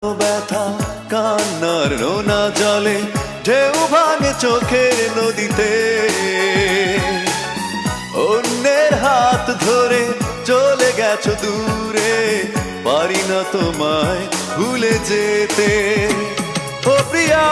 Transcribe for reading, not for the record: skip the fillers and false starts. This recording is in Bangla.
ব্যথা কান্নার নোনা জলে ঢেউ ভাঙে চোখের নদীতে অন্যের হাত ধরে চলে গেছো দূরে পারি না তোমায় ভুলে যেতে ও প্রিয়া